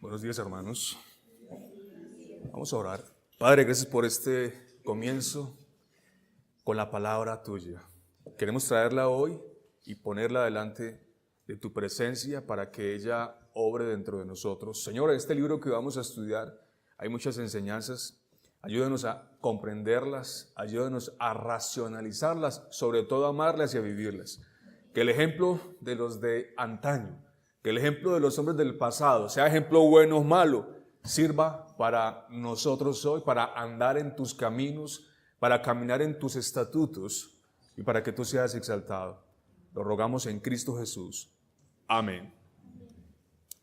Buenos días, hermanos. Vamos a orar. Padre, gracias por este comienzo con la palabra tuya. Queremos traerla hoy y ponerla delante de tu presencia para que ella obre dentro de nosotros. Señor, en este libro que vamos a estudiar hay muchas enseñanzas. Ayúdanos a comprenderlas, ayúdanos a racionalizarlas, sobre todo a amarlas y a vivirlas. Que el ejemplo de los de antaño, que el ejemplo de los hombres del pasado, sea ejemplo bueno o malo, sirva para nosotros hoy, para andar en tus caminos, para caminar en tus estatutos y para que tú seas exaltado. Lo rogamos en Cristo Jesús. Amén.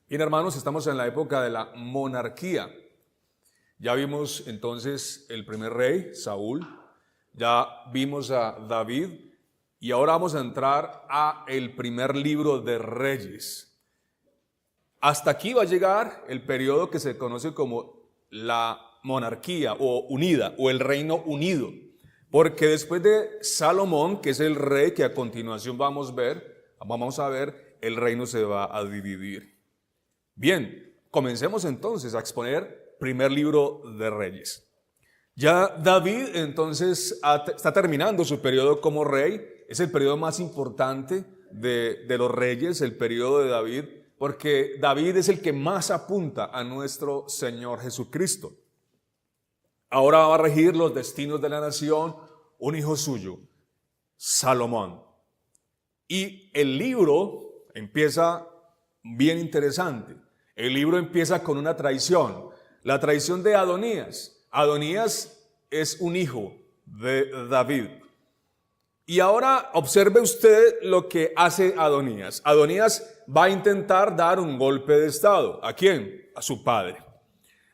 Bien, hermanos, estamos en la época de la monarquía. Ya vimos entonces el primer rey, Saúl, ya vimos a David y ahora vamos a entrar a el primer libro de Reyes. Hasta aquí va a llegar el periodo que se conoce como la monarquía o unida o el reino unido, porque después de Salomón, que es el rey que a continuación vamos a ver, el reino se va a dividir. Bien, comencemos entonces a exponer primer libro de Reyes. Ya David entonces está terminando su periodo como rey, es el periodo más importante de los reyes, el periodo de David, porque David es el que más apunta a nuestro Señor Jesucristo. Ahora va a regir los destinos de la nación un hijo suyo, Salomón. Y el libro empieza bien interesante. El libro empieza con una traición, la traición de Adonías. Adonías es un hijo de David. Y ahora observe usted lo que hace Adonías. Adonías va a intentar dar un golpe de estado. ¿A quién? A su padre.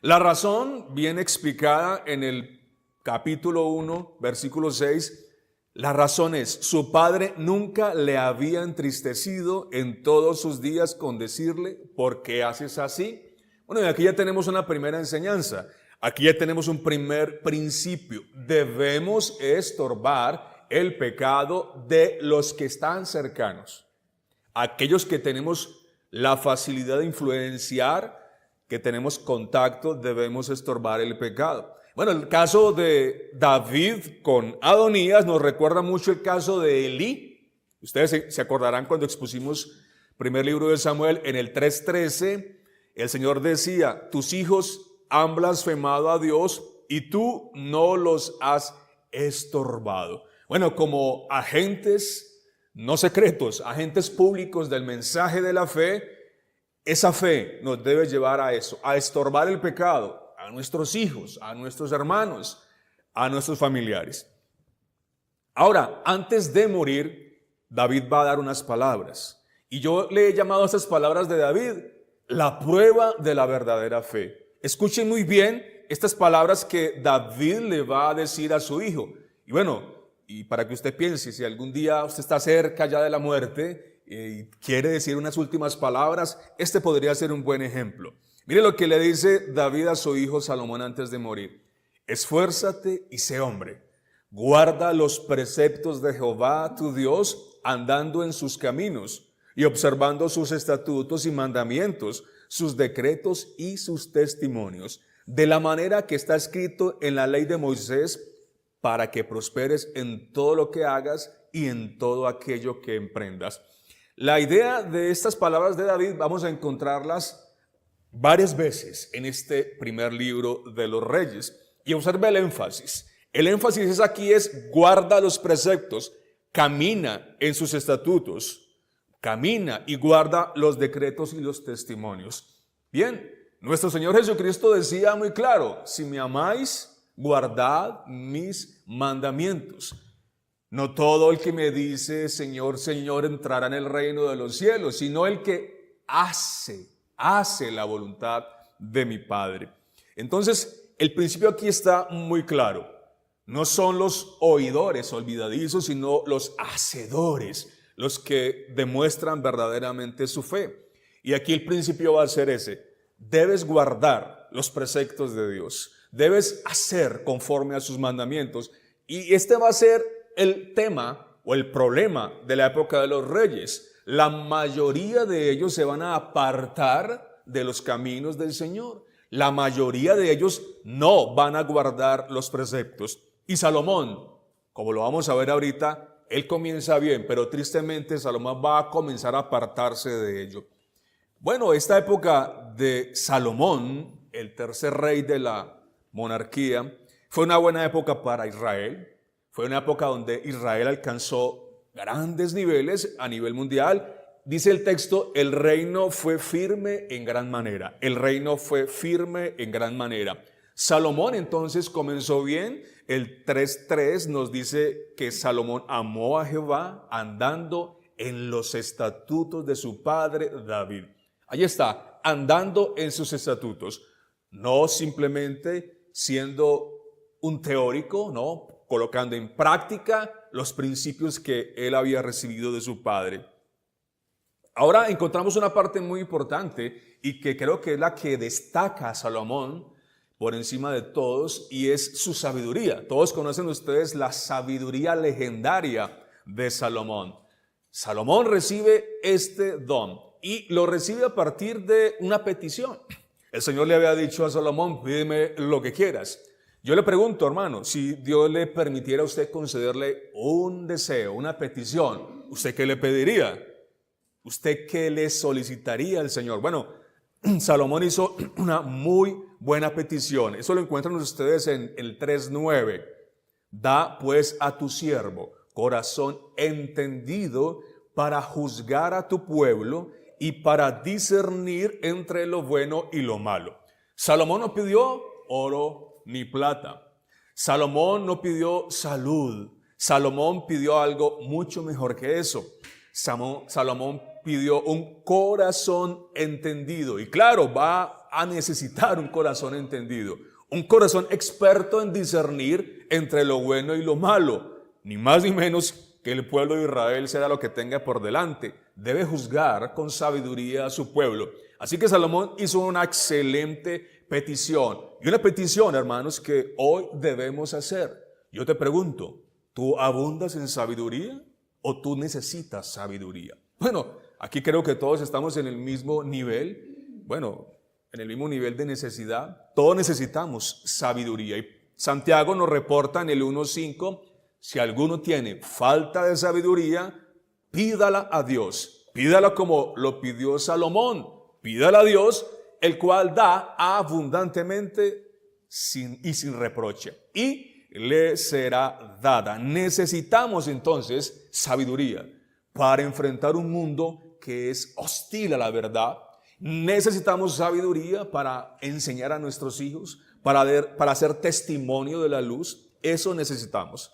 La razón viene explicada en el capítulo 1, versículo 6. La razón es, su padre nunca le había entristecido en todos sus días con decirle, ¿por qué haces así? Bueno, y aquí ya tenemos una primera enseñanza. Aquí ya tenemos un primer principio. Debemos estorbar el pecado de los que están cercanos. Aquellos que tenemos la facilidad de influenciar, que tenemos contacto, debemos estorbar el pecado. Bueno, el caso de David con Adonías nos recuerda mucho el caso de Elí. Ustedes se acordarán cuando expusimos primer libro de Samuel en el 3:13, el Señor decía, tus hijos han blasfemado a Dios y tú no los has estorbado. Bueno, como agentes no secretos, agentes públicos del mensaje de la fe, esa fe nos debe llevar a eso, a estorbar el pecado, a nuestros hijos, a nuestros hermanos, a nuestros familiares. Ahora, antes de morir, David va a dar unas palabras. Y yo le he llamado a estas palabras de David la prueba de la verdadera fe. Escuchen muy bien estas palabras que David le va a decir a su hijo. Y bueno, y para que usted piense, si algún día usted está cerca ya de la muerte y quiere decir unas últimas palabras, este podría ser un buen ejemplo. Mire lo que le dice David a su hijo Salomón antes de morir. Esfuérzate y sé hombre. Guarda los preceptos de Jehová tu Dios, andando en sus caminos y observando sus estatutos y mandamientos, sus decretos y sus testimonios, de la manera que está escrito en la ley de Moisés, para que prosperes en todo lo que hagas y en todo aquello que emprendas. La idea de estas palabras de David vamos a encontrarlas varias veces en este primer libro de los Reyes. Y observe el énfasis. El énfasis aquí es guarda los preceptos, camina en sus estatutos, camina y guarda los decretos y los testimonios. Bien, nuestro Señor Jesucristo decía muy claro, si me amáis, guardad mis mandamientos. No todo el que me dice Señor, Señor entrará en el reino de los cielos, sino el que hace la voluntad de mi Padre. Entonces, el principio aquí está muy claro. No son los oidores olvidadizos, sino los hacedores los que demuestran verdaderamente su fe. Y aquí el principio va a ser ese. Debes guardar los preceptos de Dios. Debes hacer conforme a sus mandamientos. Y este va a ser el tema o el problema de la época de los reyes. La mayoría de ellos se van a apartar de los caminos del Señor. La mayoría de ellos no van a guardar los preceptos. Y Salomón, como lo vamos a ver ahorita, él comienza bien, pero tristemente Salomón va a comenzar a apartarse de ello. Bueno, esta época de Salomón, el tercer rey de la monarquía, fue una buena época para Israel. Fue una época donde Israel alcanzó grandes niveles a nivel mundial. Dice el texto, el reino fue firme en gran manera. El reino fue firme en gran manera. Salomón entonces comenzó bien. El 3:3 nos dice que Salomón amó a Jehová andando en los estatutos de su padre David. Ahí está, andando en sus estatutos. No simplemente siendo un teórico, no, colocando en práctica los principios que él había recibido de su padre. Ahora encontramos una parte muy importante y que creo que es la que destaca a Salomón por encima de todos, y es su sabiduría. Todos conocen ustedes la sabiduría legendaria de Salomón. Salomón recibe este don y lo recibe a partir de una petición. El Señor le había dicho a Salomón, pídeme lo que quieras. Yo le pregunto, hermano, si Dios le permitiera a usted concederle un deseo, una petición, ¿usted qué le pediría? ¿Usted qué le solicitaría al Señor? Bueno, Salomón hizo una muy buena petición. Eso lo encuentran ustedes en el 3:9. Da pues a tu siervo corazón entendido para juzgar a tu pueblo y para discernir entre lo bueno y lo malo. Salomón no pidió oro ni plata. Salomón no pidió salud. Salomón pidió algo mucho mejor que eso. Salomón pidió un corazón entendido. Y claro, va a necesitar un corazón entendido. Un corazón experto en discernir entre lo bueno y lo malo. Ni más ni menos que el pueblo de Israel será lo que tenga por delante. Debe juzgar con sabiduría a su pueblo. Así que Salomón hizo una excelente petición. Y una petición, hermanos, que hoy debemos hacer. Yo te pregunto, ¿tú abundas en sabiduría o tú necesitas sabiduría? Bueno, aquí creo que todos estamos en el mismo nivel. Bueno, en el mismo nivel de necesidad. Todos necesitamos sabiduría. Y Santiago nos reporta en el 1:5, si alguno tiene falta de sabiduría, pídala a Dios. Pídala como lo pidió Salomón. Pídala a Dios, el cual da abundantemente y sin reproche. Y le será dada. Necesitamos entonces sabiduría para enfrentar un mundo que es hostil a la verdad. Necesitamos sabiduría para enseñar a nuestros hijos, para hacer testimonio de la luz. Eso necesitamos.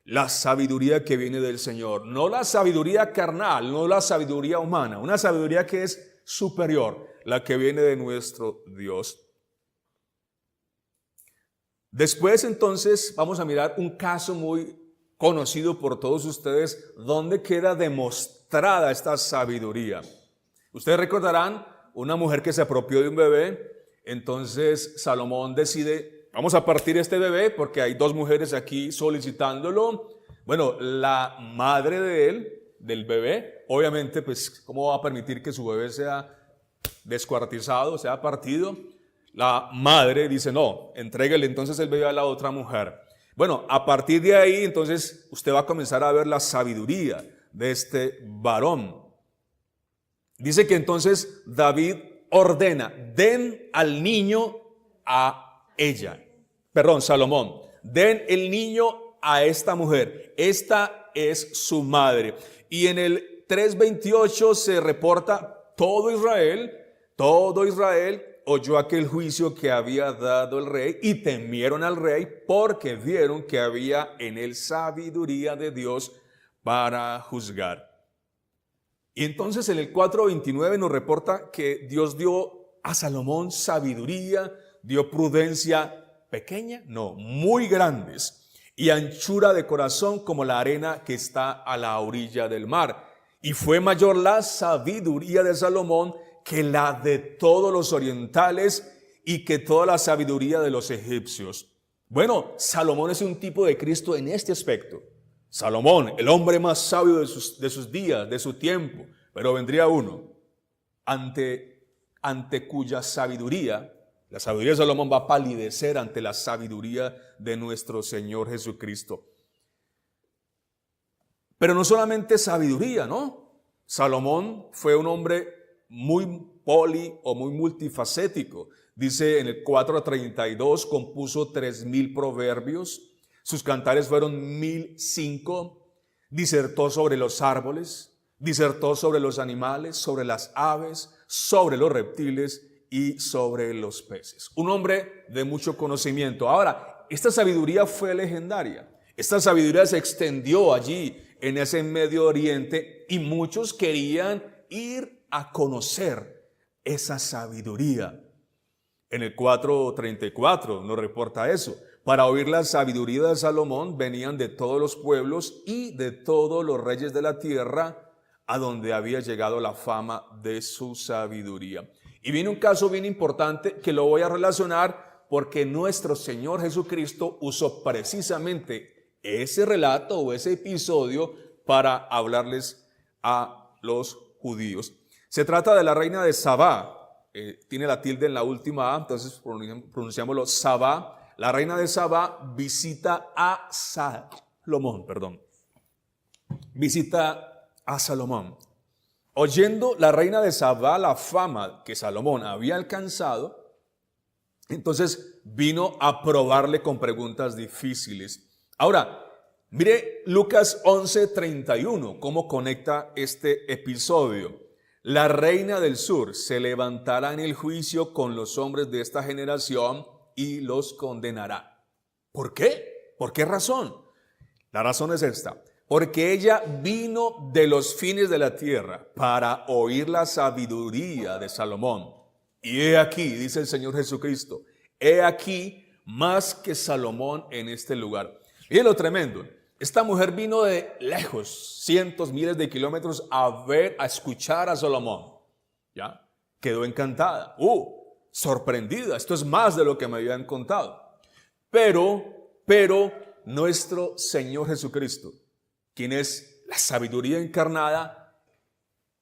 La sabiduría que viene del Señor, no la sabiduría carnal, no la sabiduría humana, una sabiduría que es superior, la que viene de nuestro Dios. Después entonces vamos a mirar un caso muy conocido por todos ustedes, donde queda demostrada esta sabiduría. Ustedes recordarán una mujer que se apropió de un bebé. Entonces Salomón decide, vamos a partir este bebé porque hay dos mujeres aquí solicitándolo. Bueno, la madre de él, del bebé, obviamente, pues, ¿cómo va a permitir que su bebé sea descuartizado, sea partido? La madre dice, no, entréguele entonces el bebé a la otra mujer. Bueno, a partir de ahí, entonces, usted va a comenzar a ver la sabiduría de este varón. Dice que entonces David ordena, den al niño a ella. Perdón, Salomón, den el niño a esta mujer. Esta es su madre. Y en el 3:28 se reporta, todo Israel oyó aquel juicio que había dado el rey y temieron al rey porque vieron que había en él sabiduría de Dios para juzgar. Y entonces en el 4:29 nos reporta que Dios dio a Salomón sabiduría, dio prudencia pequeña, no, muy grandes, y anchura de corazón como la arena que está a la orilla del mar. Y fue mayor la sabiduría de Salomón que la de todos los orientales y que toda la sabiduría de los egipcios. Bueno, Salomón es un tipo de Cristo en este aspecto. Salomón, el hombre más sabio de sus días, de su tiempo, pero vendría uno ante ante cuya sabiduría, la sabiduría de Salomón va a palidecer ante la sabiduría de nuestro Señor Jesucristo. Pero no solamente sabiduría, ¿no? Salomón fue un hombre muy muy multifacético. Dice en el 4:32, compuso 3,000 proverbios, sus cantares fueron 1,005, disertó sobre los árboles, disertó sobre los animales, sobre las aves, sobre los reptiles y sobre los peces. Un hombre de mucho conocimiento. Ahora, esta sabiduría fue legendaria. Esta sabiduría se extendió allí en ese Medio Oriente y muchos querían ir a conocer esa sabiduría. En el 4:34 nos reporta eso. Para oír la sabiduría de Salomón venían de todos los pueblos y de todos los reyes de la tierra a donde había llegado la fama de su sabiduría. Y viene un caso bien importante que lo voy a relacionar porque nuestro Señor Jesucristo usó precisamente ese relato o ese episodio para hablarles a los judíos. Se trata de la reina de Sabá, tiene la tilde en la última A, entonces pronunciámoslo Sabá. La reina de Sabá visita a Salomón, visita a Salomón. Oyendo la reina de Sabá la fama que Salomón había alcanzado, entonces vino a probarle con preguntas difíciles. Ahora, mire Lucas 11:31, cómo conecta este episodio. La reina del sur se levantará en el juicio con los hombres de esta generación y los condenará. ¿Por qué? ¿Por qué razón? La razón es esta. Porque ella vino de los fines de la tierra para oír la sabiduría de Salomón. Y he aquí, dice el Señor Jesucristo, he aquí más que Salomón en este lugar. Miren lo tremendo. Esta mujer vino de lejos, cientos, miles de kilómetros a escuchar a Salomón. ¿Ya? Quedó encantada. Sorprendida. Esto es más de lo que me habían contado. Pero nuestro Señor Jesucristo, quien es la sabiduría encarnada,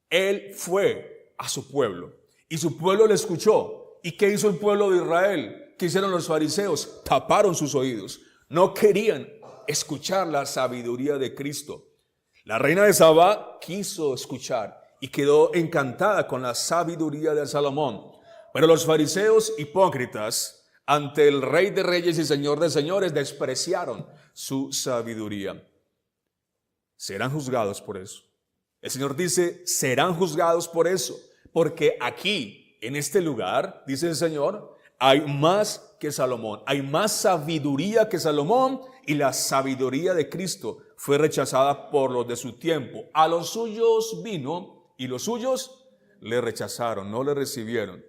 Él fue a su pueblo y su pueblo le escuchó. ¿Y qué hizo el pueblo de Israel? ¿Qué hicieron los fariseos? Taparon sus oídos. No querían escuchar la sabiduría de Cristo. La reina de Sabá quiso escuchar y quedó encantada con la sabiduría de Salomón. Pero los fariseos hipócritas, ante el Rey de Reyes y Señor de Señores, despreciaron su sabiduría. Serán juzgados por eso. El Señor dice, serán juzgados por eso, porque aquí, en este lugar, dice el Señor, hay más que Salomón, hay más sabiduría que Salomón, y la sabiduría de Cristo fue rechazada por los de su tiempo. A los suyos vino y los suyos le rechazaron, no le recibieron.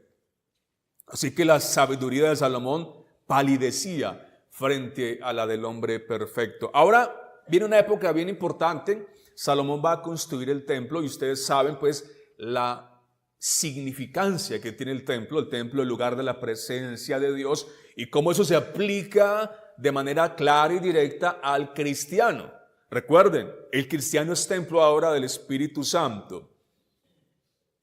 Así que la sabiduría de Salomón palidecía frente a la del hombre perfecto. Ahora viene una época bien importante. Salomón va a construir el templo y ustedes saben pues la significancia que tiene el templo, el lugar de la presencia de Dios, y cómo eso se aplica de manera clara y directa al cristiano. Recuerden, el cristiano es templo ahora del Espíritu Santo.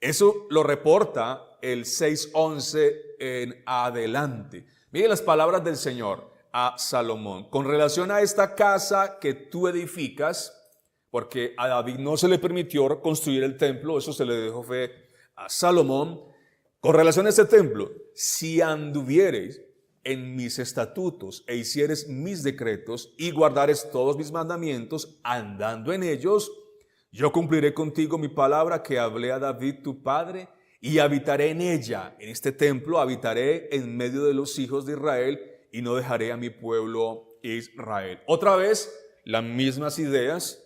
Eso lo reporta el 6:11 en adelante. Miren las palabras del Señor a Salomón. Con relación a esta casa que tú edificas, porque a David no se le permitió construir el templo, eso se le dejó fe a Salomón. Con relación a este templo, si anduviereis en mis estatutos e hicieres mis decretos y guardares todos mis mandamientos, andando en ellos, yo cumpliré contigo mi palabra que hablé a David tu padre, y habitaré en ella, en este templo, habitaré en medio de los hijos de Israel, y no dejaré a mi pueblo Israel. Otra vez, las mismas ideas.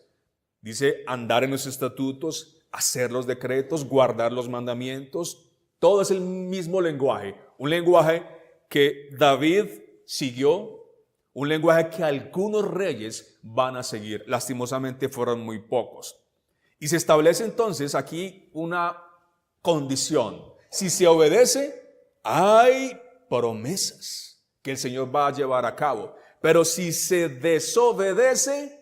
Dice, andar en los estatutos, hacer los decretos, guardar los mandamientos. Todo es el mismo lenguaje. Un lenguaje que David siguió, un lenguaje que algunos reyes van a seguir. Lastimosamente fueron muy pocos. Y se establece entonces aquí una condición. Si se obedece, hay promesas que el Señor va a llevar a cabo. Pero si se desobedece,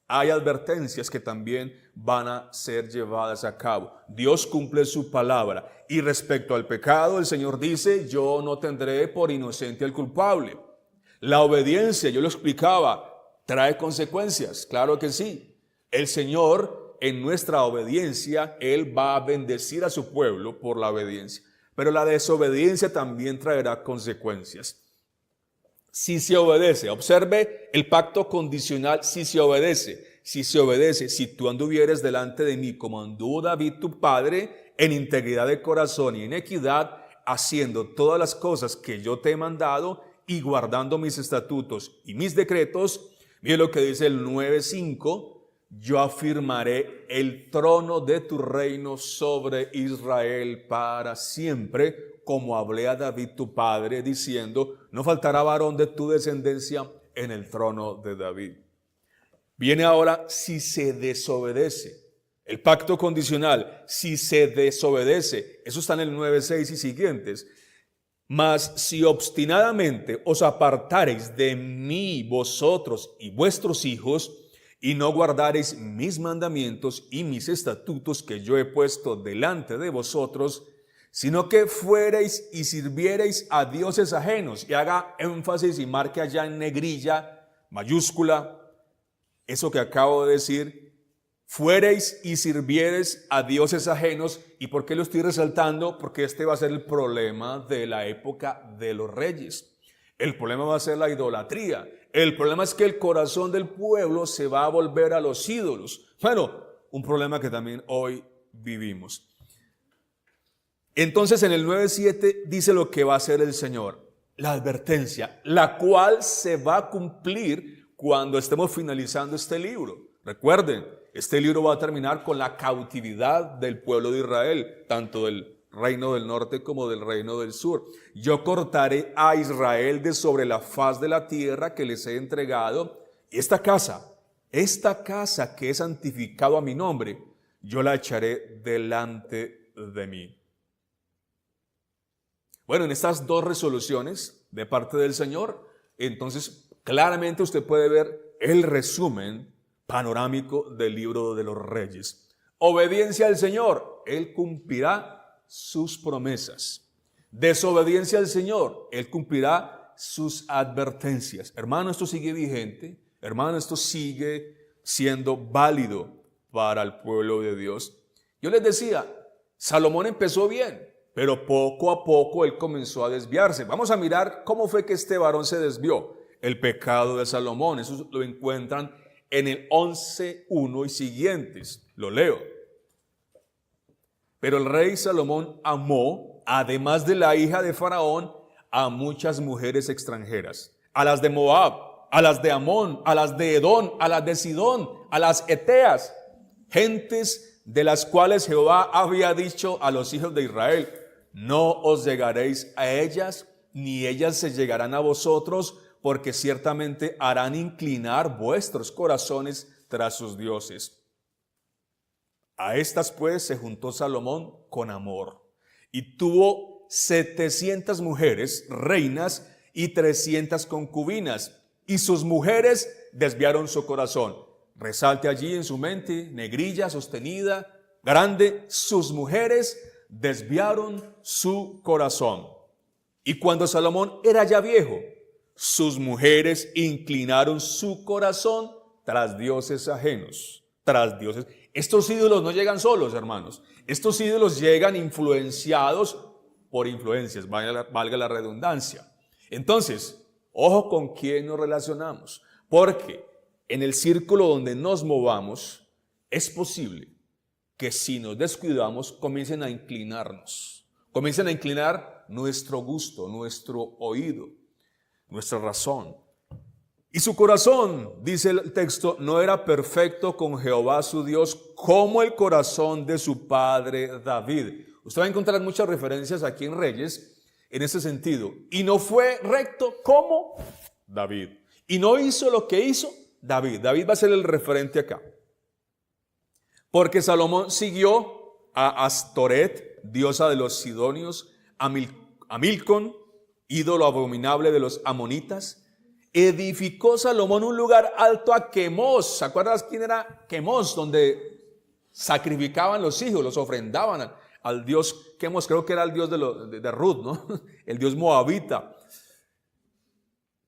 hay advertencias que también van a ser llevadas a cabo. Dios cumple su palabra. Y respecto al pecado, el Señor dice, yo no tendré por inocente al culpable. La obediencia, yo lo explicaba, trae consecuencias, claro que sí. El Señor, en nuestra obediencia, Él va a bendecir a su pueblo por la obediencia. Pero la desobediencia también traerá consecuencias. Si se obedece, observe el pacto condicional, si se obedece, si tú anduvieres delante de mí como anduvo David tu padre, en integridad de corazón y en equidad, haciendo todas las cosas que yo te he mandado y guardando mis estatutos y mis decretos, mire lo que dice el 9:5, yo afirmaré el trono de tu reino sobre Israel para siempre, como hablé a David tu padre, diciendo, no faltará varón de tu descendencia en el trono de David. Viene ahora, si se desobedece, el pacto condicional, si se desobedece, eso está en el 9:6 y siguientes. Mas si obstinadamente os apartareis de mí vosotros y vuestros hijos, y no guardareis mis mandamientos y mis estatutos que yo he puesto delante de vosotros, sino que fuereis y sirviereis a dioses ajenos. Y haga énfasis y marque allá en negrilla, mayúscula, eso que acabo de decir, fuereis y sirviereis a dioses ajenos. ¿Y por qué lo estoy resaltando? Porque este va a ser el problema de la época de los reyes. El problema va a ser la idolatría. El problema es que el corazón del pueblo se va a volver a los ídolos. Bueno, un problema que también hoy vivimos. Entonces en el 9:7 dice lo que va a hacer el Señor. La advertencia, la cual se va a cumplir cuando estemos finalizando este libro. Recuerden, este libro va a terminar con la cautividad del pueblo de Israel, tanto del reino del norte como del reino del sur. Yo cortaré a Israel de sobre la faz de la tierra que les he entregado. Y esta casa que he santificado a mi nombre, yo la echaré delante de mí. Bueno, en estas dos resoluciones de parte del Señor, entonces claramente usted puede ver el resumen panorámico del libro de los Reyes. Obediencia al Señor, Él cumplirá sus promesas. Desobediencia al Señor, Él cumplirá sus advertencias. Hermano, esto sigue vigente. Hermano, esto sigue siendo válido para el pueblo de Dios. Yo les decía, Salomón empezó bien, pero poco a poco él comenzó a desviarse. Vamos a mirar cómo fue que este varón se desvió. El pecado de Salomón, eso lo encuentran en el 11:1 y siguientes. Lo leo. Pero el rey Salomón amó, además de la hija de Faraón, a muchas mujeres extranjeras, a las de Moab, a las de Amón, a las de Edom, a las de Sidón, a las Eteas, gentes de las cuales Jehová había dicho a los hijos de Israel, no os llegaréis a ellas, ni ellas se llegarán a vosotros, porque ciertamente harán inclinar vuestros corazones tras sus dioses. A estas pues se juntó Salomón con amor y tuvo 700 mujeres, reinas y 300 concubinas, y sus mujeres desviaron su corazón. Resalte allí en su mente, negrilla, sostenida, grande, sus mujeres desviaron su corazón. Y cuando Salomón era ya viejo, sus mujeres inclinaron su corazón tras dioses ajenos, tras dioses. Estos ídolos no llegan solos, hermanos. Estos ídolos llegan influenciados por influencias, valga la redundancia. Entonces, ojo con quién nos relacionamos, porque en el círculo donde nos movamos, es posible que si nos descuidamos, comiencen a inclinar nuestro gusto, nuestro oído, nuestra razón. Y su corazón, dice el texto, no era perfecto con Jehová su Dios como el corazón de su padre David. Usted va a encontrar muchas referencias aquí en Reyes en ese sentido. Y no fue recto como David. Y no hizo lo que hizo David. David va a ser el referente acá. Porque Salomón siguió a Astoret, diosa de los sidonios, a Milcom, ídolo abominable de los amonitas. Edificó Salomón un lugar alto a Quemos. ¿Se acuerdas quién era Quemos? Donde sacrificaban los hijos, los ofrendaban al Dios creo que era el Dios de Ruth, ¿no? El Dios moabita.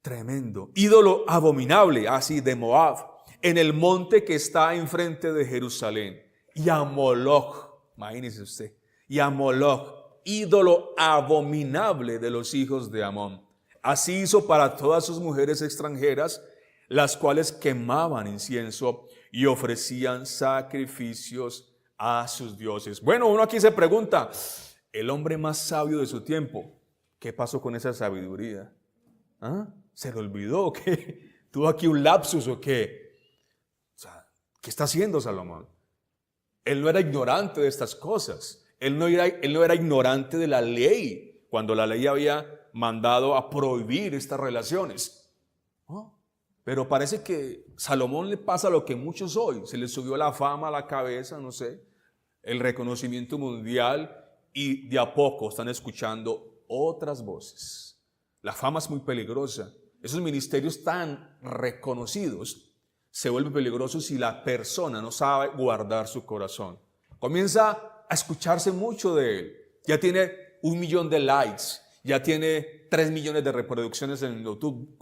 Tremendo. Ídolo abominable, así de Moab, en el monte que está enfrente de Jerusalén. Y a Moloch, imagínese usted, y a Moloch, ídolo abominable de los hijos de Amón. Así hizo para todas sus mujeres extranjeras, las cuales quemaban incienso y ofrecían sacrificios a sus dioses. Bueno, uno aquí se pregunta, el hombre más sabio de su tiempo, ¿qué pasó con esa sabiduría? ¿Ah? ¿Se le olvidó o qué? ¿Tuvo aquí un lapsus o qué? O sea, ¿qué está haciendo Salomón? Él no era ignorante de estas cosas. Él no era ignorante de la ley, cuando la ley había mandado a prohibir estas relaciones. ¿No? Pero parece que a Salomón le pasa lo que muchos hoy, se le subió la fama a la cabeza, no sé, el reconocimiento mundial, y de a poco están escuchando otras voces. La fama es muy peligrosa. Esos ministerios tan reconocidos se vuelven peligrosos si la persona no sabe guardar su corazón. Comienza a escucharse mucho de él. Ya tiene 1 millón de likes, ya tiene 3 millones de reproducciones en YouTube.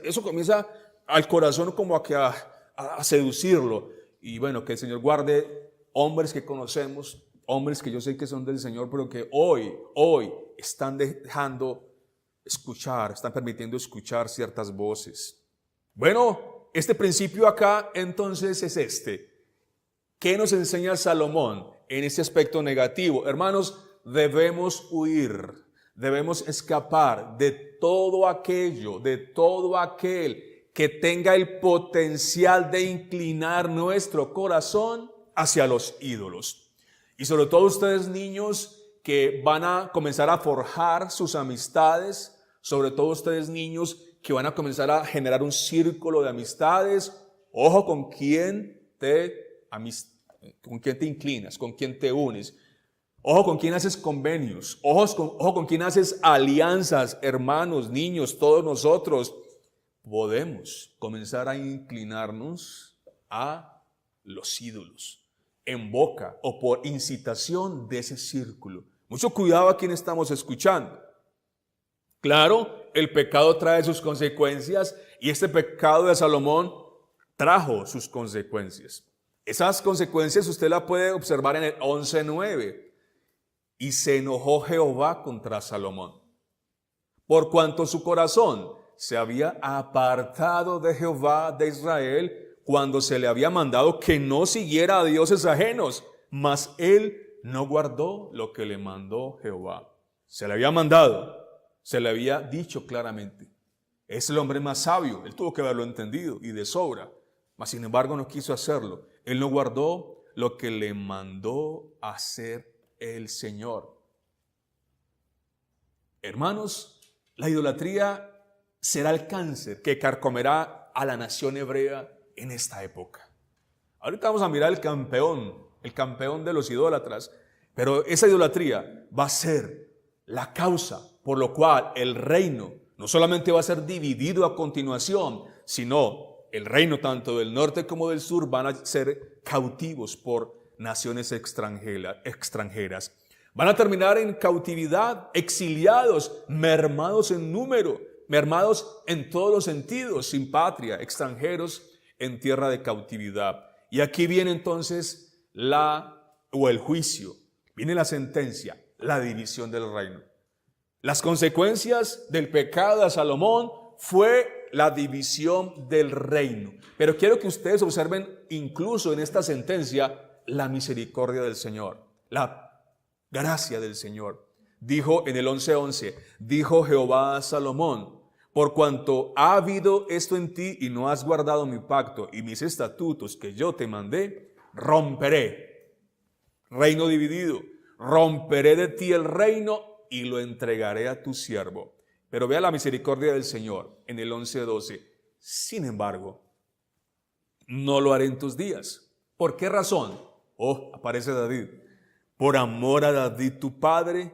Eso comienza al corazón como a seducirlo. Y bueno, que el Señor guarde hombres que conocemos, hombres que yo sé que son del Señor, pero que hoy están están permitiendo escuchar ciertas voces. Bueno, este principio acá entonces es este. ¿Qué nos enseña Salomón en este aspecto negativo? Hermanos, debemos huir, debemos escapar de todo aquello, de todo aquel que tenga el potencial de inclinar nuestro corazón hacia los ídolos. Y sobre todo ustedes niños que van a comenzar a forjar sus amistades, sobre todo ustedes niños que van a comenzar a generar un círculo de amistades, ojo con quién te inclinas, con quién te unes, ojo con quién haces convenios, ojo con quién haces alianzas, hermanos, niños, todos nosotros podemos comenzar a inclinarnos a los ídolos en boca o por incitación de ese círculo. Mucho cuidado a quien estamos escuchando. Claro, el pecado trae sus consecuencias y este pecado de Salomón trajo sus consecuencias. Esas consecuencias usted las puede observar en el 11:9. Y se enojó Jehová contra Salomón, por cuanto su corazón se había apartado de Jehová de Israel, cuando se le había mandado que no siguiera a dioses ajenos, mas él no guardó lo que le mandó Jehová. Se le había mandado, se le había dicho claramente. Es el hombre más sabio, él tuvo que haberlo entendido y de sobra, mas sin embargo no quiso hacerlo. Él no guardó lo que le mandó hacer el Señor. Hermanos, la idolatría será el cáncer que carcomerá a la nación hebrea en esta época. Ahorita vamos a mirar el campeón de los idólatras, pero esa idolatría va a ser la causa por lo cual el reino no solamente va a ser dividido a continuación, sino el reino tanto del norte como del sur van a ser cautivos por naciones extranjeras. Van a terminar en cautividad, exiliados, mermados en número, mermados en todos los sentidos, sin patria, extranjeros en tierra de cautividad. Y aquí viene entonces el juicio, viene la sentencia, la división del reino. Las consecuencias del pecado de Salomón fue la división del reino. Pero quiero que ustedes observen incluso en esta sentencia la misericordia del Señor, la gracia del Señor. Dijo en el 11:11, dijo Jehová a Salomón, por cuanto ha habido esto en ti y no has guardado mi pacto y mis estatutos que yo te mandé, romperé. Reino dividido, romperé de ti el reino y lo entregaré a tu siervo. Pero vea la misericordia del Señor en el 11:12. Sin embargo, no lo haré en tus días. ¿Por qué razón? Aparece David. Por amor a David tu padre,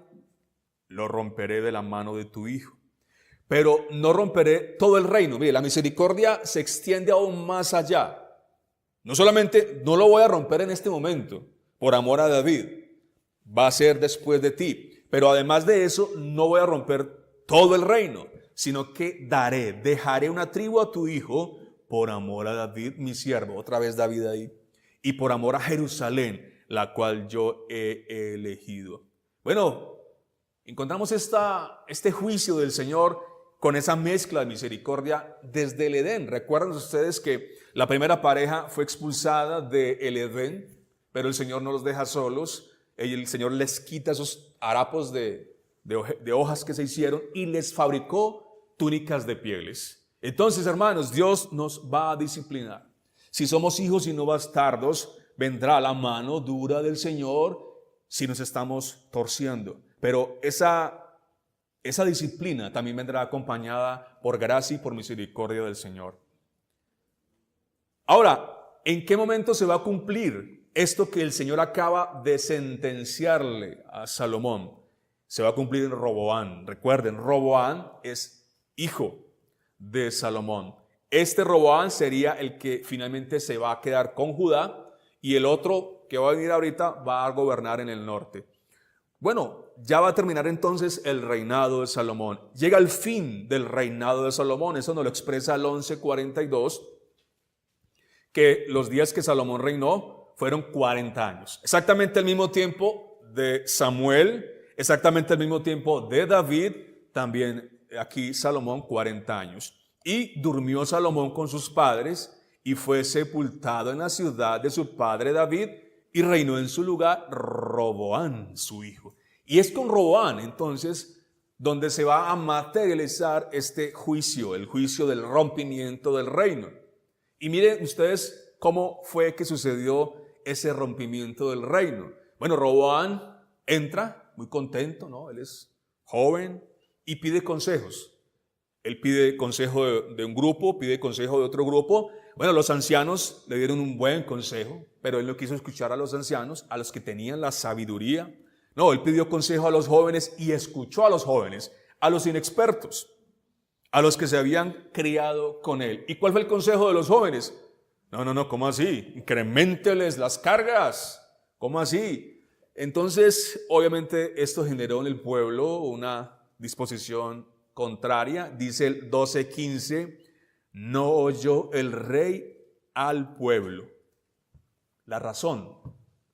lo romperé de la mano de tu hijo. Pero no romperé todo el reino. Mire, la misericordia se extiende aún más allá. No solamente no lo voy a romper en este momento, por amor a David, va a ser después de ti. Pero además de eso, no voy a romper todo el reino, sino que dejaré una tribu a tu hijo por amor a David, mi siervo. Otra vez David ahí. Y por amor a Jerusalén, la cual yo he elegido. Bueno, encontramos este juicio del Señor con esa mezcla de misericordia desde el Edén. Recuerdan ustedes que la primera pareja fue expulsada del Edén, pero el Señor no los deja solos. El Señor les quita esos harapos de hojas que se hicieron y les fabricó túnicas de pieles. Entonces, hermanos, Dios nos va a disciplinar. Si somos hijos y no bastardos, vendrá la mano dura del Señor si nos estamos torciendo. Pero esa disciplina también vendrá acompañada por gracia y por misericordia del Señor. Ahora, ¿en qué momento se va a cumplir esto que el Señor acaba de sentenciarle a Salomón? Se va a cumplir en Roboam. Recuerden, Roboam es hijo de Salomón. Este Roboam sería el que finalmente se va a quedar con Judá y el otro que va a venir ahorita va a gobernar en el norte. Bueno, ya va a terminar entonces el reinado de Salomón. Llega el fin del reinado de Salomón. Eso nos lo expresa el 11:42, que los días que Salomón reinó fueron 40 años. Exactamente el mismo tiempo de Samuel, exactamente el mismo tiempo de David, también aquí Salomón 40 años. Y durmió Salomón con sus padres y fue sepultado en la ciudad de su padre David y reinó en su lugar Roboam, su hijo. Y es con Roboam entonces donde se va a materializar este juicio, el juicio del rompimiento del reino. Y miren ustedes cómo fue que sucedió ese rompimiento del reino. Bueno, Roboam entra muy contento, ¿no? Él es joven y pide consejos. Él pide consejo de un grupo, pide consejo de otro grupo. Bueno, los ancianos le dieron un buen consejo, pero él no quiso escuchar a los ancianos, a los que tenían la sabiduría. No, él pidió consejo a los jóvenes y escuchó a los jóvenes, a los inexpertos, a los que se habían criado con él. ¿Y cuál fue el consejo de los jóvenes? No, ¿cómo así? Increménteles las cargas. ¿Cómo así? Entonces, obviamente, esto generó en el pueblo una disposición contraria. Dice el 12:15, no oyó el rey al pueblo. La razón,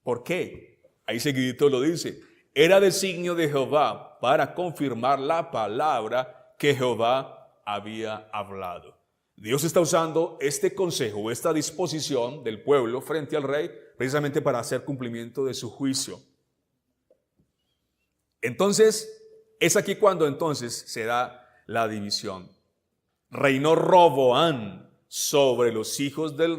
¿por qué? Ahí seguidito lo dice. Era designio de Jehová para confirmar la palabra que Jehová había hablado. Dios está usando este consejo, esta disposición del pueblo frente al rey, precisamente para hacer cumplimiento de su juicio. Entonces, es aquí cuando entonces se da la división. Reinó Roboam sobre los hijos de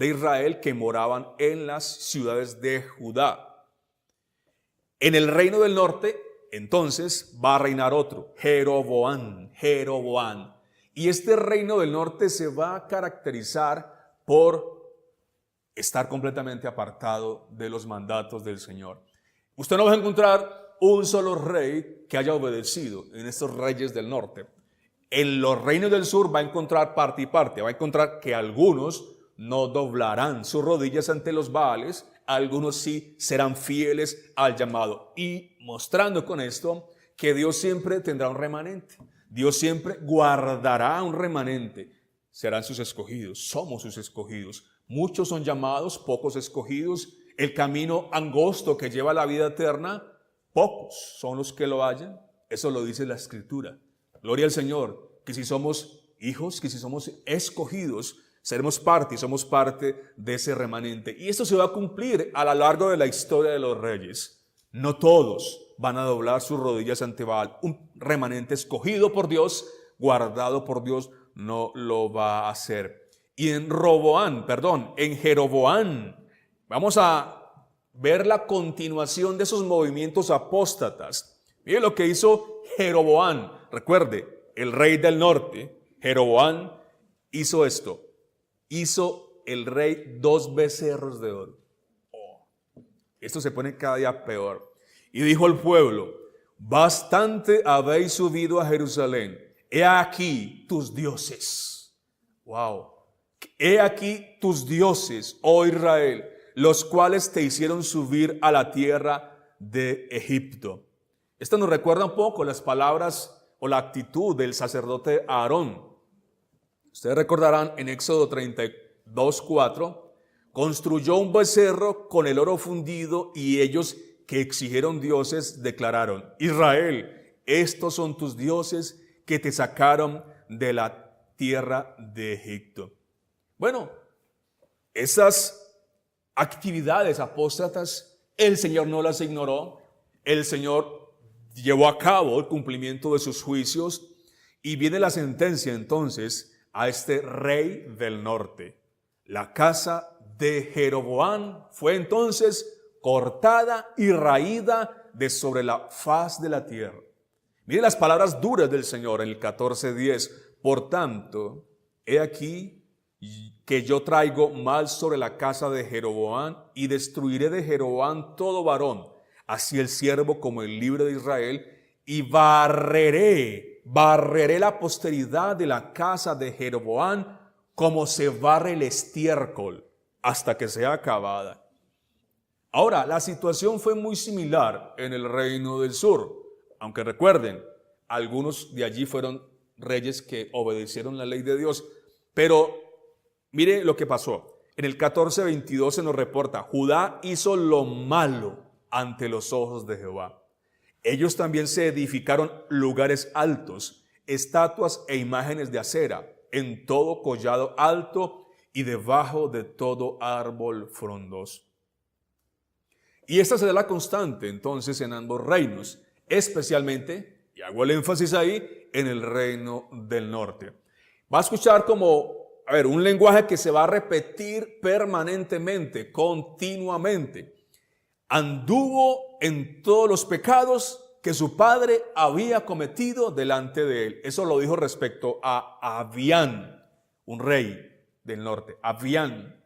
Israel que moraban en las ciudades de Judá. En el reino del norte, entonces, va a reinar otro, Jeroboam. Y este reino del norte se va a caracterizar por estar completamente apartado de los mandatos del Señor. Usted no va a encontrar un solo rey que haya obedecido en estos reyes del norte. En los reinos del sur va a encontrar parte y parte. Va a encontrar que algunos no doblarán sus rodillas ante los Baales, algunos sí serán fieles al llamado. Y mostrando con esto que Dios siempre tendrá un remanente. Dios siempre guardará un remanente. Serán sus escogidos, somos sus escogidos. Muchos son llamados, pocos escogidos. El camino angosto que lleva a la vida eterna, pocos son los que lo hallan. Eso lo dice la Escritura. Gloria al Señor, que si somos hijos, que si somos escogidos, seremos parte y somos parte de ese remanente. Y esto se va a cumplir a lo largo de la historia de los reyes. No todos van a doblar sus rodillas ante Baal. Un remanente escogido por Dios, guardado por Dios, no lo va a hacer. Y en Jeroboam, vamos a ver la continuación de esos movimientos apóstatas. Miren lo que hizo Jeroboam. Recuerde, el rey del norte, Jeroboam, hizo esto. Hizo el rey 2 becerros de oro. Esto se pone cada día peor. Y dijo al pueblo, bastante habéis subido a Jerusalén. He aquí tus dioses. Wow. He aquí tus dioses, oh Israel, los cuales te hicieron subir a la tierra de Egipto. Esto nos recuerda un poco las palabras o la actitud del sacerdote Aarón. Ustedes recordarán en Éxodo 32:4, construyó un becerro con el oro fundido y ellos que exigieron dioses declararon: Israel, estos son tus dioses que te sacaron de la tierra de Egipto. Bueno, esas actividades apóstatas, el Señor no las ignoró. El Señor llevó a cabo el cumplimiento de sus juicios y viene la sentencia entonces a este rey del norte. La casa de Jeroboam fue entonces cortada y raída de sobre la faz de la tierra. Mire las palabras duras del Señor en el 14:10. Por tanto, he aquí que yo traigo mal sobre la casa de Jeroboam y destruiré de Jeroboam todo varón, así el siervo como el libre de Israel, y barreré la posteridad de la casa de Jeroboam como se barre el estiércol hasta que sea acabada. Ahora, la situación fue muy similar en el reino del sur, aunque recuerden, algunos de allí fueron reyes que obedecieron la ley de Dios, pero mire lo que pasó. En el 14:22 se nos reporta: Judá hizo lo malo ante los ojos de Jehová. Ellos también se edificaron lugares altos, estatuas e imágenes de acera, en todo collado alto y debajo de todo árbol frondoso. Y esta será la constante entonces en ambos reinos, especialmente, y hago el énfasis ahí, en el reino del norte. Va a escuchar como, un lenguaje que se va a repetir permanentemente, continuamente. Anduvo en todos los pecados que su padre había cometido delante de él. Eso lo dijo respecto a Abián, un rey del norte. Abián.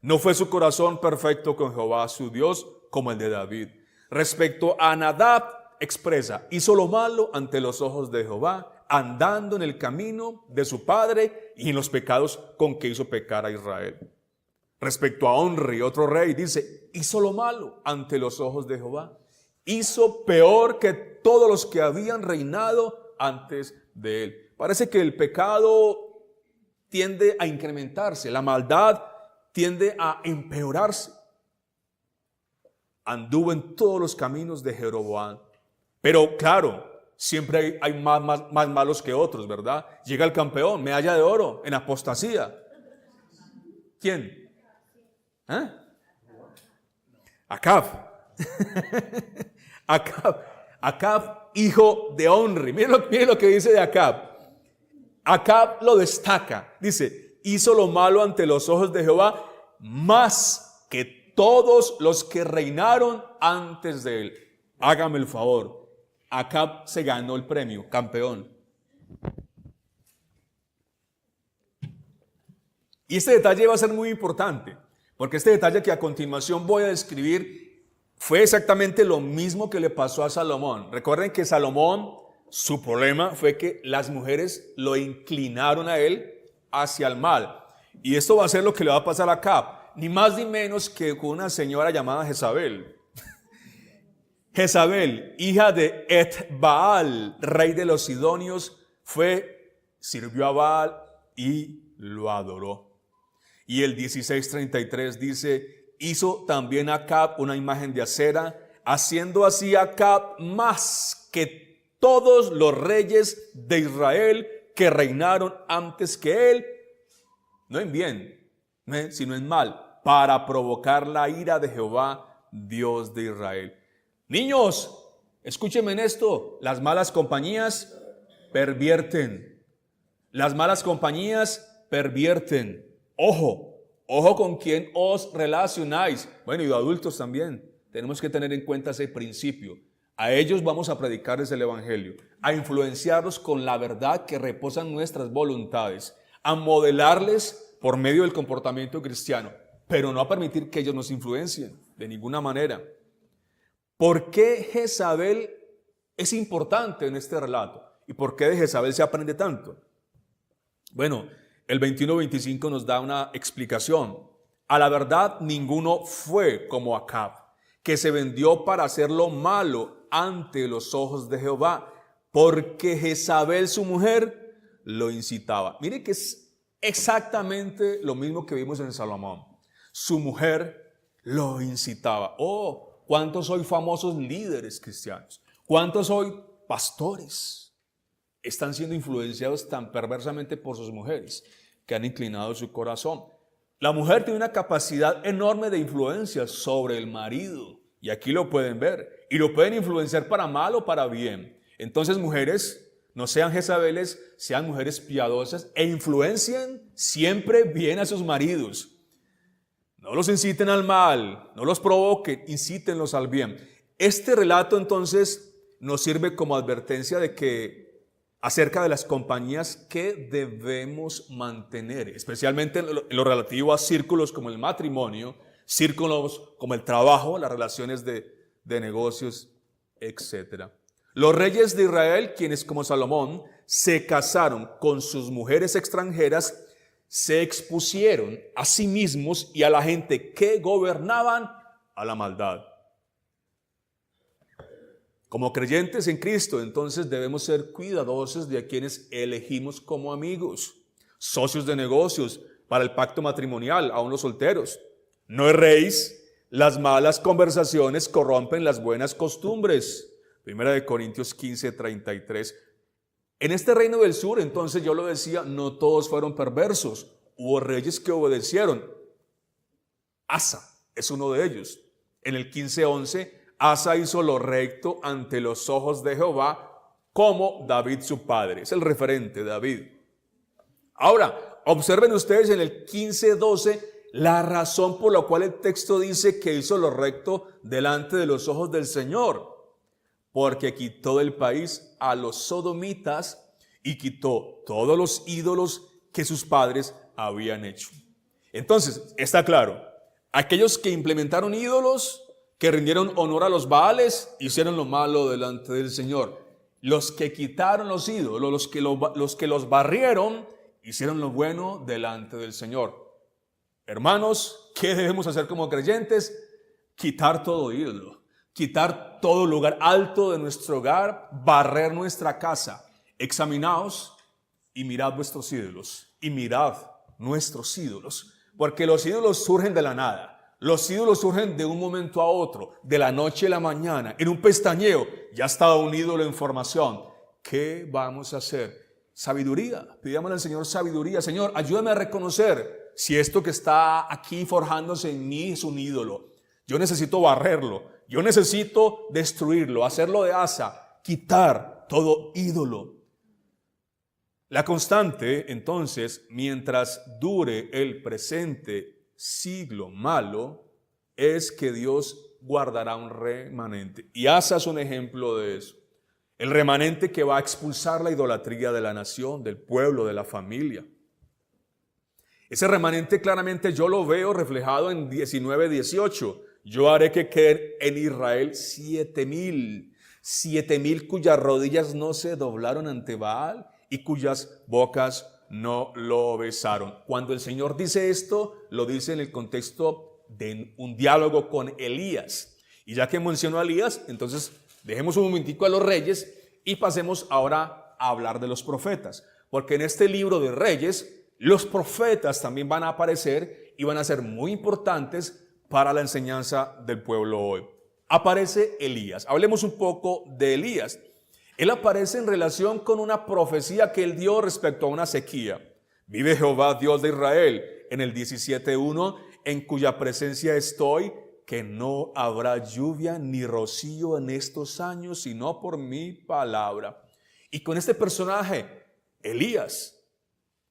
No fue su corazón perfecto con Jehová su Dios como el de David. Respecto a Nadab, expresa: hizo lo malo ante los ojos de Jehová, andando en el camino de su padre y en los pecados con que hizo pecar a Israel. Respecto a Omri, otro rey, dice: hizo lo malo ante los ojos de Jehová. Hizo peor que todos los que habían reinado antes de él. Parece que el pecado tiende a incrementarse, la maldad tiende a empeorarse. Anduvo en todos los caminos de Jeroboam. Pero claro, siempre hay más malos que otros, ¿verdad? Llega el campeón, medalla de oro en apostasía. ¿Quién? Acab. Acab, hijo de Omri. Miren lo que dice de Acab. Acab lo destaca. Dice: hizo lo malo ante los ojos de Jehová más que todos los que reinaron antes de él. Hágame el favor. Acab se ganó el premio, campeón. Y este detalle va a ser muy importante, porque este detalle que a continuación voy a describir fue exactamente lo mismo que le pasó a Salomón. Recuerden que Salomón, su problema fue que las mujeres lo inclinaron a él hacia el mal. Y esto va a ser lo que le va a pasar a Acab, ni más ni menos que con una señora llamada Jezabel. Jezabel, hija de Etbaal, rey de los sidonios, sirvió a Baal y lo adoró. Y el 16:33 dice: hizo también Acab una imagen de acera, haciendo así Acab más que todos los reyes de Israel que reinaron antes que él, no en bien, sino en mal, para provocar la ira de Jehová, Dios de Israel. Niños, escúchenme en esto: las malas compañías pervierten. Las malas compañías pervierten. Ojo con quién os relacionáis. Bueno, y de adultos también. Tenemos que tener en cuenta ese principio. A ellos vamos a predicarles el evangelio, a influenciarlos con la verdad que reposa en nuestras voluntades, a modelarles por medio del comportamiento cristiano, pero no a permitir que ellos nos influencien de ninguna manera. ¿Por qué Jezabel es importante en este relato? ¿Y por qué de Jezabel se aprende tanto? Bueno, el 21-25 nos da una explicación. A la verdad, ninguno fue como Acab, que se vendió para hacer lo malo ante los ojos de Jehová, porque Jezabel, su mujer, lo incitaba. Mire que es exactamente lo mismo que vimos en Salomón. Su mujer lo incitaba. Oh, ¿cuántos hoy famosos líderes cristianos? ¿Cuántos hoy pastores están siendo influenciados tan perversamente por sus mujeres que han inclinado su corazón? La mujer tiene una capacidad enorme de influencia sobre el marido, y aquí lo pueden ver, y lo pueden influenciar para mal o para bien. Entonces, mujeres, no sean Jezabeles, sean mujeres piadosas e influencien siempre bien a sus maridos. No los inciten al mal, no los provoquen, incítenlos al bien. Este relato entonces nos sirve como advertencia de que acerca de las compañías que debemos mantener, especialmente en lo relativo a círculos como el matrimonio, círculos como el trabajo, las relaciones de negocios, etc. Los reyes de Israel, quienes como Salomón se casaron con sus mujeres extranjeras, se expusieron a sí mismos y a la gente que gobernaban a la maldad. Como creyentes en Cristo, entonces debemos ser cuidadosos de a quienes elegimos como amigos, socios de negocios, para el pacto matrimonial, aún los solteros. No erréis, las malas conversaciones corrompen las buenas costumbres. 1 Corintios 15:33. En este reino del sur, entonces yo lo decía, no todos fueron perversos. Hubo reyes que obedecieron. Asa es uno de ellos. En el 15:11, Asa hizo lo recto ante los ojos de Jehová, como David su padre. Es el referente de David. Ahora, observen ustedes en el 15:12 la razón por la cual el texto dice que hizo lo recto delante de los ojos del Señor. Porque quitó del país a los sodomitas y quitó todos los ídolos que sus padres habían hecho. Entonces, está claro, aquellos que implementaron ídolos, que rindieron honor a los Baales, hicieron lo malo delante del Señor. Los que quitaron los ídolos, los que los barrieron, hicieron lo bueno delante del Señor. Hermanos, ¿qué debemos hacer como creyentes? Quitar todo ídolo, quitar todo lugar alto de nuestro hogar, barrer nuestra casa. Examinaos y mirad vuestros ídolos, y mirad nuestros ídolos, porque los ídolos surgen de la nada. Los ídolos surgen de un momento a otro, de la noche a la mañana, en un pestañeo. Ya estaba un ídolo en formación. ¿Qué vamos a hacer? Sabiduría. Pidámosle al Señor sabiduría. Señor, ayúdame a reconocer si esto que está aquí forjándose en mí es un ídolo. Yo necesito barrerlo. Yo necesito destruirlo, hacerlo de Asa, quitar todo ídolo. La constante, entonces, mientras dure el presente siglo malo, es que Dios guardará un remanente. Y Asa es un ejemplo de eso. El remanente que va a expulsar la idolatría de la nación, del pueblo, de la familia. Ese remanente claramente yo lo veo reflejado en 19:18. Yo haré que queden en Israel 7,000 cuyas rodillas no se doblaron ante Baal y cuyas bocas no lo besaron. Cuando el Señor dice esto, lo dice en el contexto de un diálogo con Elías. Y ya que mencionó a Elías, entonces dejemos un momentico a los reyes y pasemos ahora a hablar de los profetas. Porque en este libro de Reyes, los profetas también van a aparecer y van a ser muy importantes para la enseñanza del pueblo hoy. Aparece Elías. Hablemos un poco de Elías. Él aparece en relación con una profecía que él dio respecto a una sequía. Vive Jehová, Dios de Israel, en el 17:1, en cuya presencia estoy, que no habrá lluvia ni rocío en estos años, sino por mi palabra. Y con este personaje, Elías,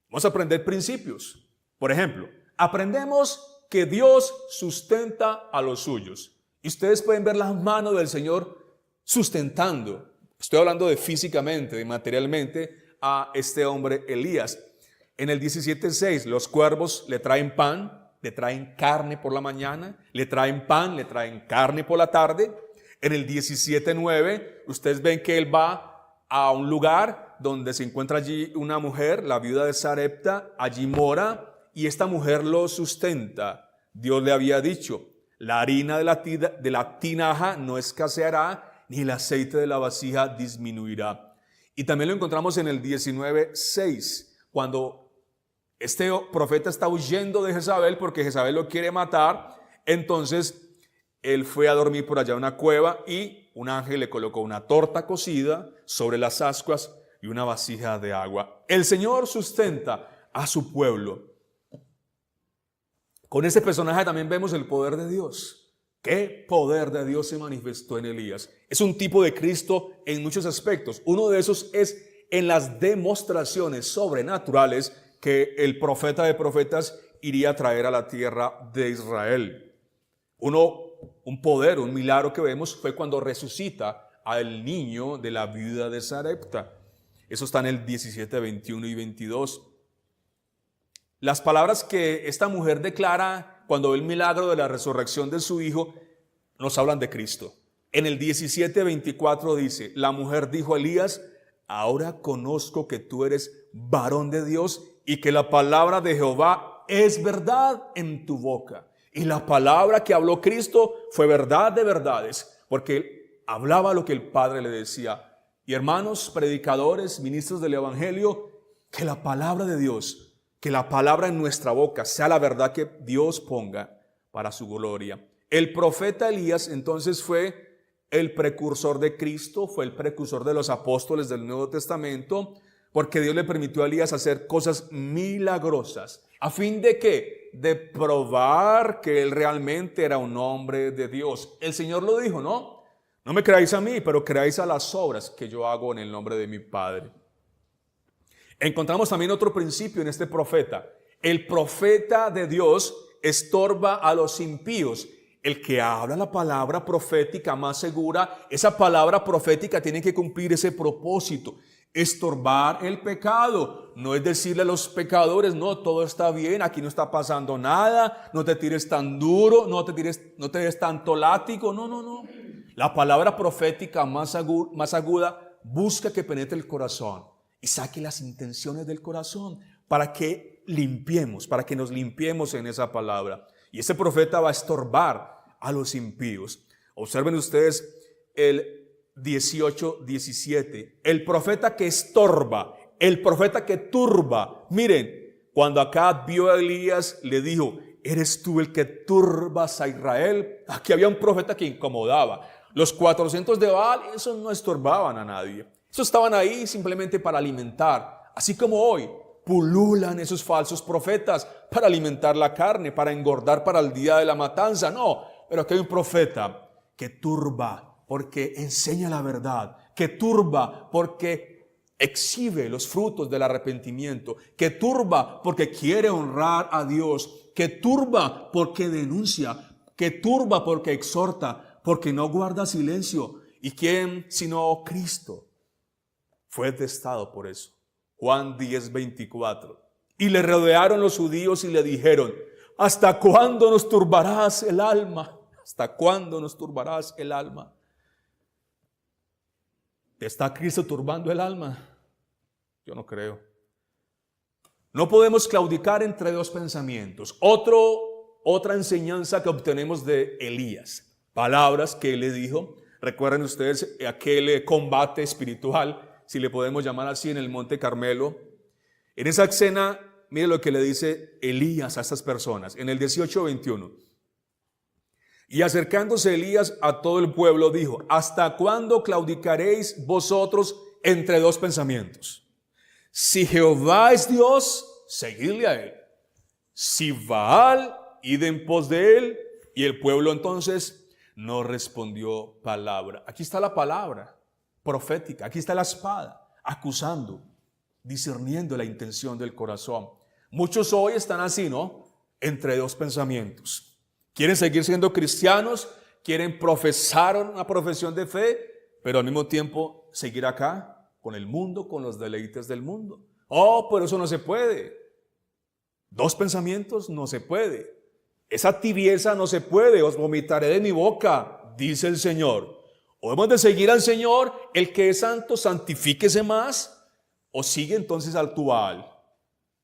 vamos a aprender principios. Por ejemplo, aprendemos que Dios sustenta a los suyos. Y ustedes pueden ver las manos del Señor sustentando. Estoy hablando de físicamente, de materialmente, a este hombre Elías. En el 17:6, los cuervos le traen pan, le traen carne por la mañana, le traen pan, le traen carne por la tarde. En el 17:9, ustedes ven que él va a un lugar donde se encuentra allí una mujer, la viuda de Sarepta, allí mora y esta mujer lo sustenta. Dios le había dicho, la harina de la tinaja no escaseará, ni el aceite de la vasija disminuirá. Y también lo encontramos en el 19:6, cuando este profeta está huyendo de Jezabel porque Jezabel lo quiere matar. Entonces él fue a dormir por allá en una cueva y un ángel le colocó una torta cocida sobre las ascuas y una vasija de agua. El Señor sustenta a su pueblo. Con este personaje también vemos el poder de Dios. ¿Qué poder de Dios se manifestó en Elías? Es un tipo de Cristo en muchos aspectos. Uno de esos es en las demostraciones sobrenaturales que el profeta de profetas iría a traer a la tierra de Israel. Un poder, un milagro que vemos fue cuando resucita al niño de la viuda de Sarepta. Eso está en el 17, 21 y 22. Las palabras que esta mujer declara cuando ve el milagro de la resurrección de su hijo nos hablan de Cristo. En el 17, 24 dice, la mujer dijo a Elías, ahora conozco que tú eres varón de Dios y que la palabra de Jehová es verdad en tu boca. Y la palabra que habló Cristo fue verdad de verdades, porque él hablaba lo que el Padre le decía. Y hermanos, predicadores, ministros del Evangelio, que la palabra de Dios, que la palabra en nuestra boca sea la verdad que Dios ponga para su gloria. El profeta Elías entonces fue el precursor de Cristo, fue el precursor de los apóstoles del Nuevo Testamento, porque Dios le permitió a Elías hacer cosas milagrosas. ¿A fin de qué? De probar que él realmente era un hombre de Dios. El Señor lo dijo, ¿no? No me creáis a mí, pero creáis a las obras que yo hago en el nombre de mi Padre. Encontramos también otro principio en este profeta. El profeta de Dios estorba a los impíos. El que habla la palabra profética más segura, esa palabra profética tiene que cumplir ese propósito. Estorbar el pecado, no es decirle a los pecadores, no, todo está bien, aquí no está pasando nada, no te tires tan duro, no te des tanto látigo, no. La palabra profética más aguda busca que penetre el corazón y saque las intenciones del corazón para que nos limpiemos en esa palabra. Y ese profeta va a estorbar a los impíos. Observen ustedes el 18, 17. El profeta que estorba, el profeta que turba. Miren, cuando Acab vio a Elías, le dijo, ¿eres tú el que turbas a Israel? Aquí había un profeta que incomodaba. Los 400 de Baal, esos no estorbaban a nadie. Esos estaban ahí simplemente para alimentar. Así como hoy, pululan esos falsos profetas para alimentar la carne, para engordar para el día de la matanza. No, pero aquí hay un profeta que turba porque enseña la verdad, que turba porque exhibe los frutos del arrepentimiento, que turba porque quiere honrar a Dios, que turba porque denuncia, que turba porque exhorta, porque no guarda silencio. ¿Y quién sino Cristo fue testado por eso? Juan 10, 24. Y le rodearon los judíos y le dijeron, ¿hasta cuándo nos turbarás el alma? ¿Hasta cuándo nos turbarás el alma? ¿Te está Cristo turbando el alma? Yo no creo. No podemos claudicar entre dos pensamientos. Otra enseñanza que obtenemos de Elías. Palabras que él le dijo. Recuerden ustedes aquel combate espiritual, si le podemos llamar así, en el Monte Carmelo. En esa escena, mire lo que le dice Elías a estas personas. En el 18, 21. Y acercándose Elías a todo el pueblo dijo, ¿hasta cuándo claudicaréis vosotros entre dos pensamientos? Si Jehová es Dios, seguidle a él. Si Baal, id en pos de él. Y el pueblo entonces no respondió palabra. Aquí está la palabra profética, aquí está la espada, acusando, discerniendo la intención del corazón. Muchos hoy están así, ¿no? Entre dos pensamientos. Quieren seguir siendo cristianos, quieren profesar una profesión de fe, pero al mismo tiempo seguir acá con el mundo, con los deleites del mundo. Oh, pero eso no se puede. Dos pensamientos no se puede. Esa tibieza no se puede. Os vomitaré de mi boca, dice el Señor. O hemos de seguir al Señor, el que es santo, santifíquese más. ¿O sigue entonces al tu Baal?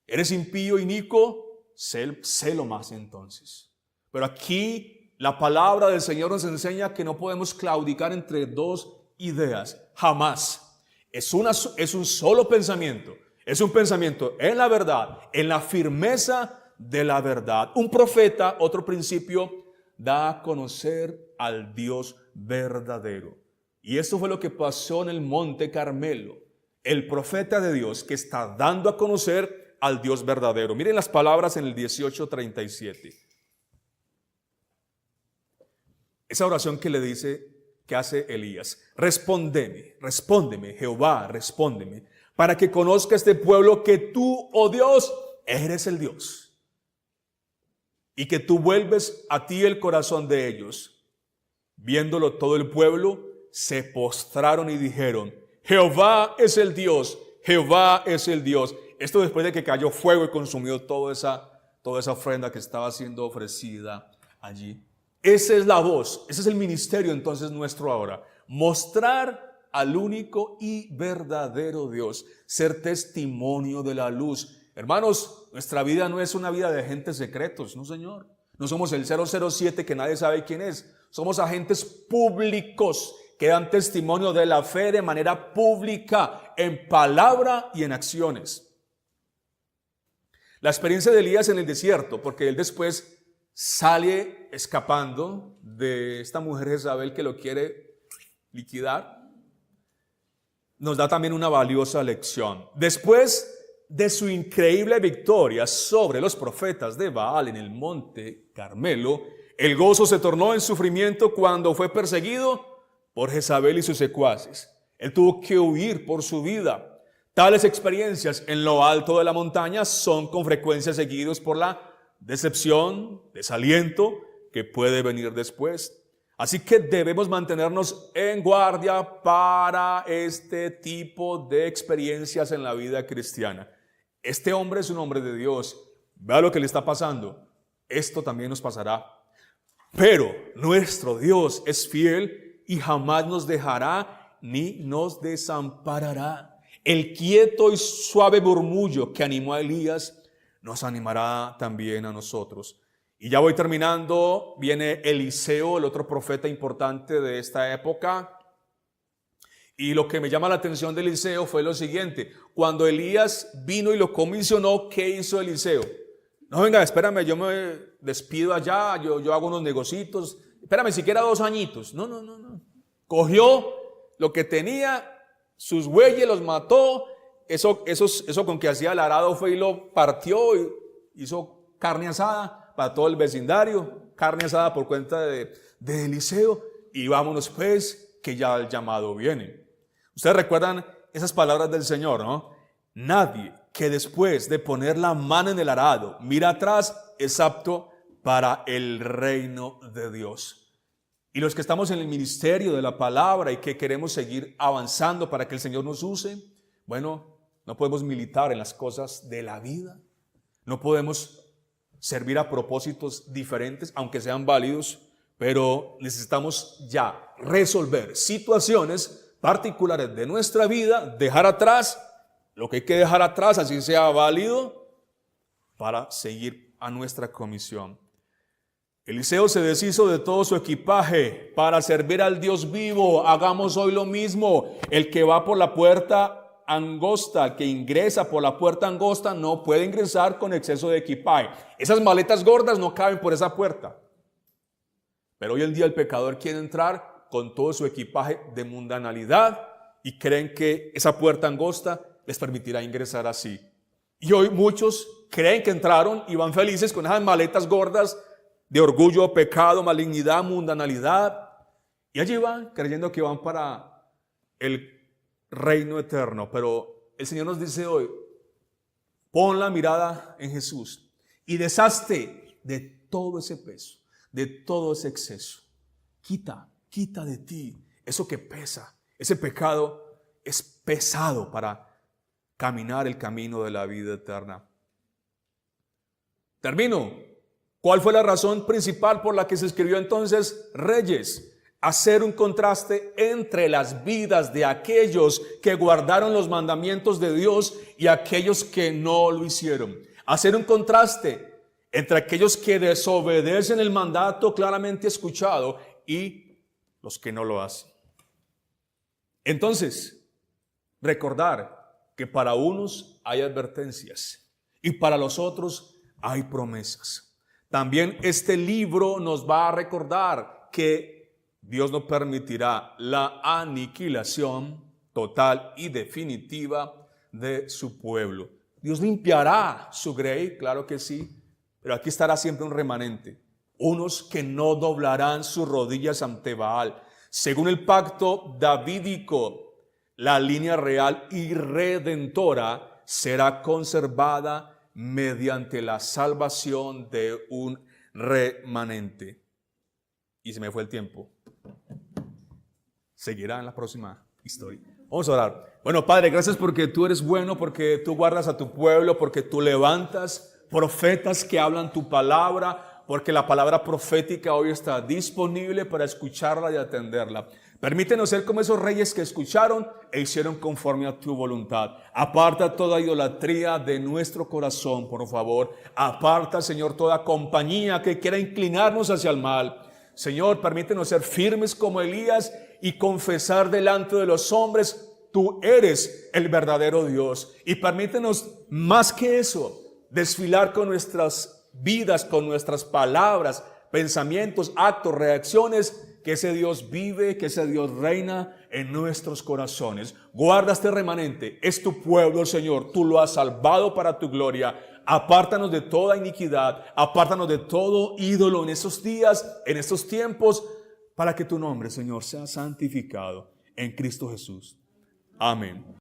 ¿Eres impío, inicuo? Sélo más entonces. Pero aquí la palabra del Señor nos enseña que no podemos claudicar entre dos ideas. Jamás. Es un solo pensamiento. Es un pensamiento en la verdad, en la firmeza de la verdad. Un profeta, otro principio, da a conocer al Dios verdadero. Y esto fue lo que pasó en el Monte Carmelo. El profeta de Dios que está dando a conocer al Dios verdadero. Miren las palabras en el 18:37. Esa oración que le dice, que hace Elías. Respóndeme, Jehová, respóndeme, para que conozca este pueblo que tú, oh Dios, eres el Dios. Y que tú vuelves a ti el corazón de ellos. Viéndolo todo el pueblo, se postraron y dijeron, Jehová es el Dios, Jehová es el Dios. Esto después de que cayó fuego y consumió toda esa ofrenda que estaba siendo ofrecida allí. Esa es la voz, ese es el ministerio entonces nuestro ahora. Mostrar al único y verdadero Dios. Ser testimonio de la luz. Hermanos, nuestra vida no es una vida de agentes secretos, no señor. No somos el 007 que nadie sabe quién es. Somos agentes públicos que dan testimonio de la fe de manera pública, en palabra y en acciones. La experiencia de Elías en el desierto, porque él después sale escapando de esta mujer Jezabel que lo quiere liquidar, nos da también una valiosa lección. Después de su increíble victoria sobre los profetas de Baal en el Monte Carmelo, el gozo se tornó en sufrimiento cuando fue perseguido por Jezabel y sus secuaces. Él tuvo que huir por su vida. Tales experiencias en lo alto de la montaña son con frecuencia seguidos por la decepción, desaliento que puede venir después. Así que debemos mantenernos en guardia para este tipo de experiencias en la vida cristiana. Este hombre es un hombre de Dios. Vea lo que le está pasando. Esto también nos pasará. Pero nuestro Dios es fiel y jamás nos dejará ni nos desamparará. El quieto y suave murmullo que animó a Elías nos animará también a nosotros. Y ya voy terminando. Viene Eliseo, el otro profeta importante de esta época. Y lo que me llama la atención de Eliseo fue lo siguiente. Cuando Elías vino y lo comisionó, ¿qué hizo Eliseo? No, venga, espérame, yo me despido allá, yo hago unos negocitos. Espérame, siquiera 2 añitos. No. Cogió lo que tenía, sus bueyes los mató. Eso con que hacía el arado fue y lo partió y hizo carne asada para todo el vecindario. Carne asada por cuenta de Eliseo. Y vámonos pues, que ya el llamado viene. Ustedes recuerdan esas palabras del Señor, ¿no? Nadie que después de poner la mano en el arado mira atrás es apto para el reino de Dios. Y los que estamos en el ministerio de la palabra y que queremos seguir avanzando para que el Señor nos use, bueno, no podemos militar en las cosas de la vida. No podemos servir a propósitos diferentes, aunque sean válidos, pero necesitamos ya resolver situaciones particulares de nuestra vida, dejar atrás lo que hay que dejar atrás, así sea válido, para seguir a nuestra comisión. Eliseo se deshizo de todo su equipaje para servir al Dios vivo. Hagamos hoy lo mismo. El que va por la puerta angosta, el que ingresa por la puerta angosta, no puede ingresar con exceso de equipaje. Esas maletas gordas no caben por esa puerta. Pero hoy en día el pecador quiere entrar con todo su equipaje de mundanalidad y creen que esa puerta angosta les permitirá ingresar así. Y hoy muchos creen que entraron y van felices con esas maletas gordas de orgullo, pecado, malignidad, mundanalidad. Y allí van creyendo que van para el reino eterno. Pero el Señor nos dice hoy, pon la mirada en Jesús y deshazte de todo ese peso, de todo ese exceso. Quita de ti eso que pesa. Ese pecado es pesado para caminar el camino de la vida eterna. Termino. ¿Cuál fue la razón principal por la que se escribió entonces Reyes? hacer un contraste entre las vidas de aquellos que guardaron los mandamientos de Dios y aquellos que no lo hicieron. Hacer un contraste entre aquellos que desobedecen el mandato claramente escuchado y los que no lo hacen. Entonces, recordar que para unos hay advertencias y para los otros hay promesas. También este libro nos va a recordar que Dios no permitirá la aniquilación total y definitiva de su pueblo. Dios limpiará su grey, claro que sí, pero aquí estará siempre un remanente. Unos que no doblarán sus rodillas ante Baal. Según el pacto davídico, la línea real y redentora será conservada mediante la salvación de un remanente. Y se me fue el tiempo. Seguirá en la próxima historia. Vamos a orar. Bueno, Padre, gracias porque tú eres bueno, porque tú guardas a tu pueblo, porque tú levantas profetas que hablan tu palabra, porque la palabra profética hoy está disponible para escucharla y atenderla. Permítenos ser como esos reyes que escucharon e hicieron conforme a tu voluntad. Aparta toda idolatría de nuestro corazón, por favor. Aparta, Señor, toda compañía que quiera inclinarnos hacia el mal. Señor, permítenos ser firmes como Elías y confesar delante de los hombres, tú eres el verdadero Dios. Y permítenos, más que eso, desfilar con nuestras vidas, con nuestras palabras, pensamientos, actos, reacciones, que ese Dios vive, que ese Dios reina en nuestros corazones. Guarda este remanente, es tu pueblo, Señor, tú lo has salvado para tu gloria. Apártanos de toda iniquidad, apártanos de todo ídolo en esos días, en estos tiempos, para que tu nombre, Señor, sea santificado en Cristo Jesús. Amén.